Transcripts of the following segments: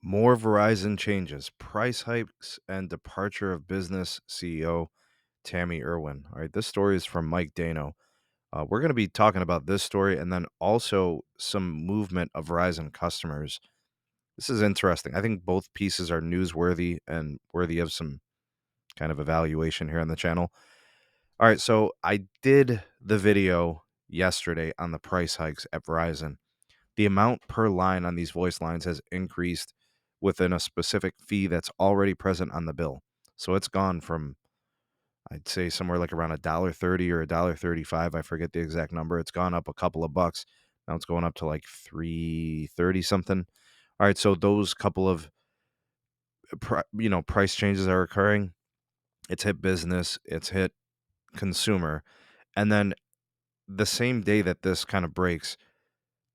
More Verizon changes, price hikes, and departure of business CEO Tammy Irwin. All right, this story is from Mike Dano. We're going to be talking about this story and then also some movement of Verizon customers. This is interesting. I think both pieces are newsworthy and worthy of some kind of evaluation here on the channel. All right, so I did the video yesterday on the price hikes at Verizon. The amount per line on these voice lines has increased within a specific fee that's already present on the bill. So it's gone from, I'd say, somewhere like around $1.30 or $1.35. I forget the exact number. It's gone up a couple of bucks. Now it's going up to like 3.30 something. All right, so those couple of price changes are occurring. It's hit business, it's hit consumer, and then the same day that this kind of breaks,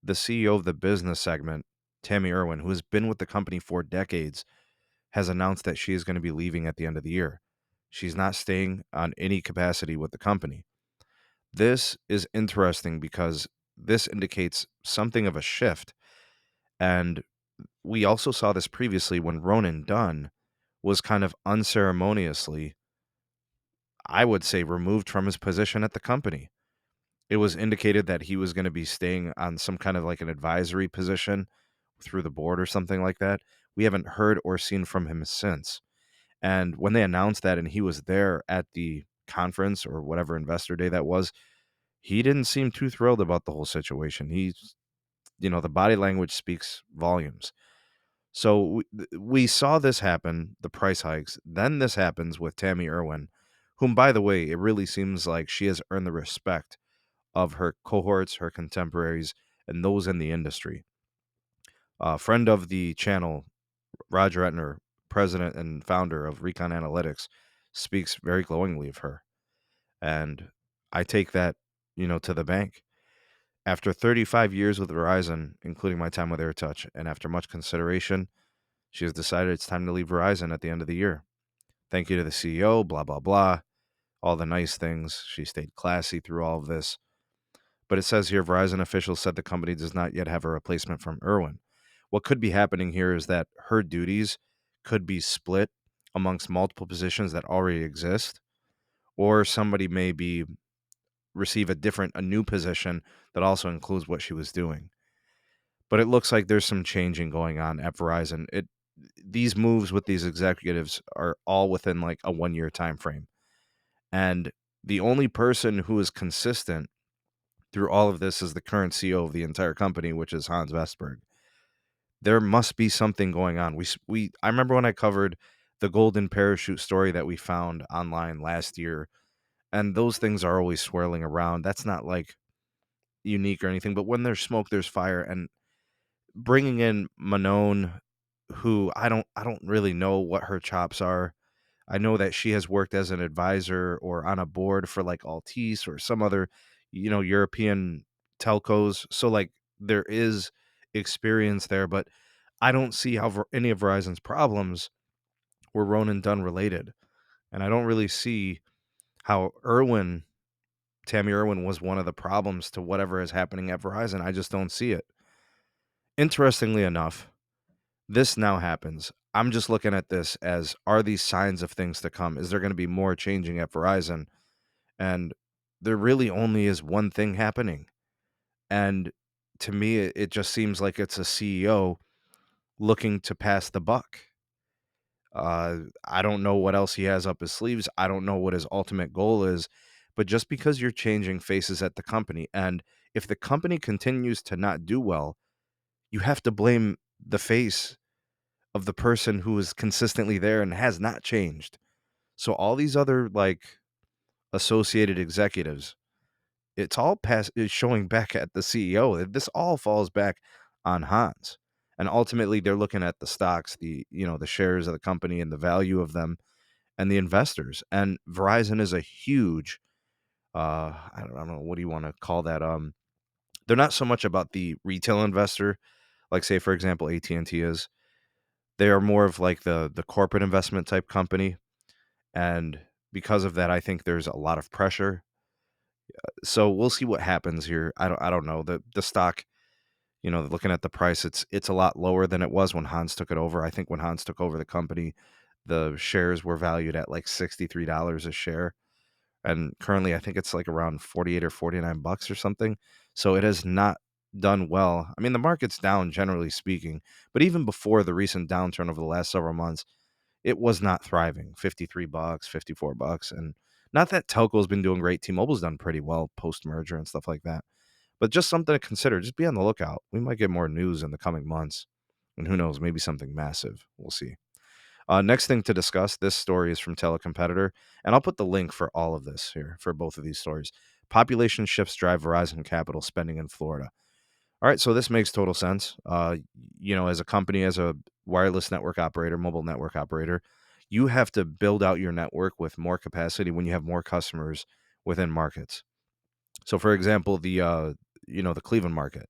the CEO of the business segment, Tammy Irwin, who has been with the company for decades, has announced that she is going to be leaving at the end of the year. She's not staying on any capacity with the company. This is interesting because this indicates something of a shift. And we also saw this previously when Ronan Dunn was kind of unceremoniously, I would say, removed from his position at the company. It was indicated that he was going to be staying on some kind of like an advisory position through the board or something like that. We haven't heard or seen from him since. And when they announced that and he was there at the conference or whatever investor day that was, he didn't seem too thrilled about the whole situation. The body language speaks volumes. So we saw this happen, the price hikes. Then this happens with Tammy Irwin, whom, by the way, it really seems like she has earned the respect of her cohorts, her contemporaries, and those in the industry. A friend of the channel, Roger Etner, president and founder of Recon Analytics, speaks very glowingly of her. And I take that, to the bank. After 35 years with Verizon, including my time with AirTouch, and after much consideration, she has decided it's time to leave Verizon at the end of the year. Thank you to the CEO, blah, blah, blah, all the nice things. She stayed classy through all of this. But it says here Verizon officials said the company does not yet have a replacement from Irwin. What could be happening here is that her duties could be split amongst multiple positions that already exist, or somebody may be receive a new position that also includes what she was doing. But it looks like there's some changing going on at Verizon. These moves with these executives are all within like a 1 year time frame. And the only person who is consistent through all of this is the current CEO of the entire company, which is Hans Vestberg. There must be something going on. I remember when I covered the golden parachute story that we found online last year, and those things are always swirling around. That's not like unique or anything, but when there's smoke, there's fire. And bringing in Manon, who I don't really know what her chops are. I know that she has worked as an advisor or on a board for like Altice or some other, European telcos. So like there is experience there, but I don't see how any of Verizon's problems were Ronan Dunn related. And I don't really see how Tammy Irwin was one of the problems to whatever is happening at Verizon. I just don't see it. Interestingly enough, this now happens. I'm just looking at this as, are these signs of things to come? Is there going to be more changing at Verizon? And there really only is one thing happening. And to me, it just seems like it's a CEO looking to pass the buck. I don't know what else he has up his sleeves. I don't know what his ultimate goal is. But just because you're changing faces at the company, and if the company continues to not do well, you have to blame the face of the person who is consistently there and has not changed. So all these other like associated executives, it's all is showing back at the CEO. This all falls back on Hans. And ultimately they're looking at the stocks, the shares of the company and the value of them and the investors. And Verizon is a huge I don't know, what do you want to call that? They're not so much about the retail investor, like say for example AT&T is. They are more of like the corporate investment type company. And because of that, I think there's a lot of pressure. So we'll see what happens here. I don't know. The stock, Looking at the price, it's a lot lower than it was when Hans took it over. I think when Hans took over the company, the shares were valued at like $63 a share. And currently I think it's like around 48 or 49 bucks or something. So it has not done well. I mean, the market's down generally speaking, but even before the recent downturn over the last several months, it was not thriving. 53 bucks, 54 bucks. And not that telco's been doing great. T-Mobile's done pretty well post merger and stuff like that. But just something to consider. Just be on the lookout. We might get more news in the coming months. And who knows, maybe something massive. We'll see. Next thing to discuss, this story is from Telecompetitor, and I'll put the link for all of this here for both of these stories. Population shifts drive Verizon capital spending in Florida. All right, so this makes total sense. As a company, as a wireless network operator, mobile network operator, you have to build out your network with more capacity when you have more customers within markets. So, for example, the Cleveland market.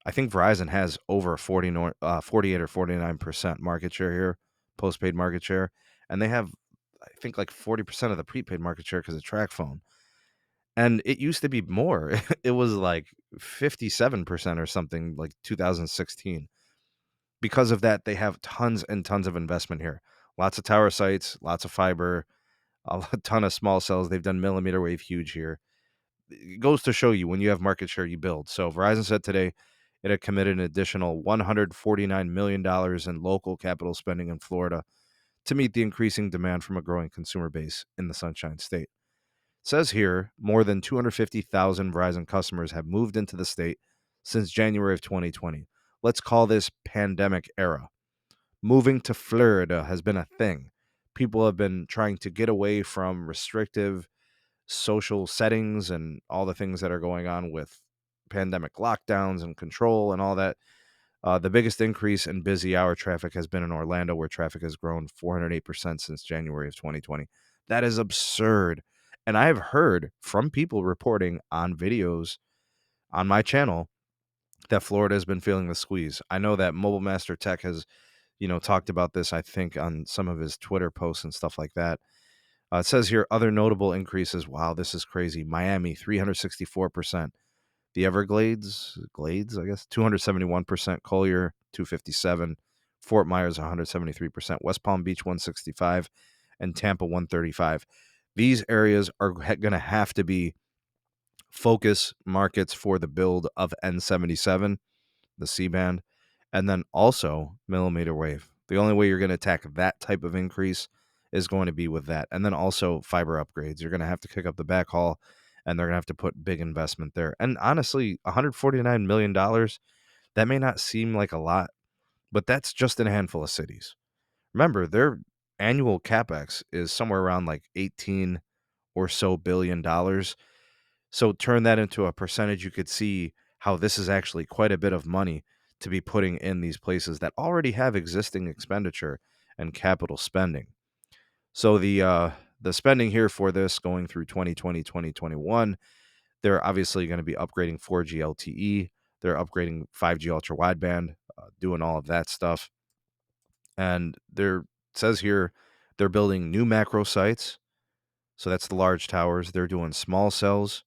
I think Verizon has over 48 or 49% market share here, postpaid market share, and they have, I think, like 40% of the prepaid market share because of track phone. And it used to be more. It was like 57% or something, like 2016. Because of that, they have tons and tons of investment here. Lots of tower sites, lots of fiber, a ton of small cells. They've done millimeter wave huge here. It goes to show you when you have market share, you build. So Verizon said today it had committed an additional $149 million in local capital spending in Florida to meet the increasing demand from a growing consumer base in the Sunshine State. It says here more than 250,000 Verizon customers have moved into the state since January of 2020. Let's call this pandemic era. Moving to Florida has been a thing. People have been trying to get away from restrictive social settings and all the things that are going on with pandemic lockdowns and control and all that. The biggest increase in busy hour traffic has been in Orlando, where traffic has grown 408% since January of 2020. That is absurd. And I have heard from people reporting on videos on my channel that Florida has been feeling the squeeze. I know that Mobile Master Tech has, talked about this, I think, on some of his Twitter posts and stuff like that. It says here other notable increases. Wow, this is crazy. Miami, 364%. The Glades, I guess, 271%. Collier, 257. Fort Myers, 173%. West Palm Beach, 165. And Tampa, 135. These areas are going to have to be focus markets for the build of N77, the C-band, and then also millimeter wave. The only way you're going to attack that type of increase is going to be with that. And then also fiber upgrades. You're going to have to kick up the backhaul, and they're going to have to put big investment there. And honestly, $149 million, that may not seem like a lot, but that's just in a handful of cities. Remember, their annual capex is somewhere around like 18 or so billion dollars. So turn that into a percentage, you could see how this is actually quite a bit of money to be putting in these places that already have existing expenditure and capital spending. So the spending here for this going through 2020, 2021, they're obviously going to be upgrading 4G LTE. They're upgrading 5G ultra wideband, doing all of that stuff. And there says here they're building new macro sites. So that's the large towers. They're doing small cells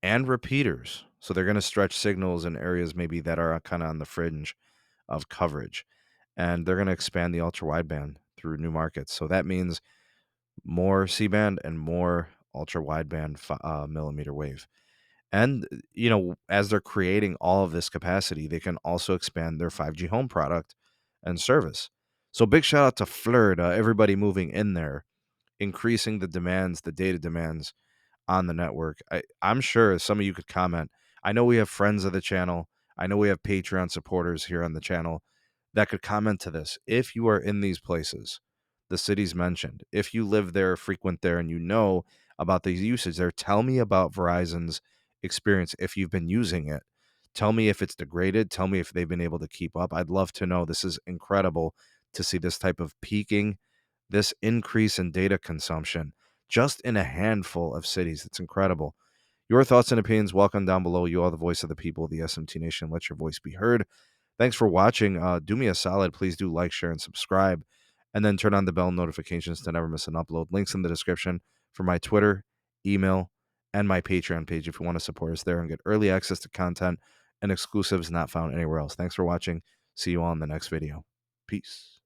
and repeaters. So they're going to stretch signals in areas maybe that are kind of on the fringe of coverage. And they're going to expand the ultra wideband through new markets. So that means more C-band and more ultra wideband millimeter wave. And, as they're creating all of this capacity, they can also expand their 5G home product and service. So big shout out to Florida, everybody moving in there, increasing the demands, the data demands on the network. I'm sure some of you could comment. I know we have friends of the channel. I know we have Patreon supporters here on the channel that could comment to this. If you are in these places, the cities mentioned, if you live there, frequent there, and you know about the usage there, tell me about Verizon's experience if you've been using it. Tell me if it's degraded. Tell me if they've been able to keep up. I'd love to know. This is incredible to see this type of peaking, this increase in data consumption just in a handful of cities. It's incredible. Your thoughts and opinions, welcome down below. You are the voice of the people, the SMT Nation. Let your voice be heard. Thanks for watching. Do me a solid. Please do like, share, and subscribe. And then turn on the bell notifications to never miss an upload. Links in the description for my Twitter, email, and my Patreon page if you want to support us there and get early access to content and exclusives not found anywhere else. Thanks for watching. See you all in the next video. Peace.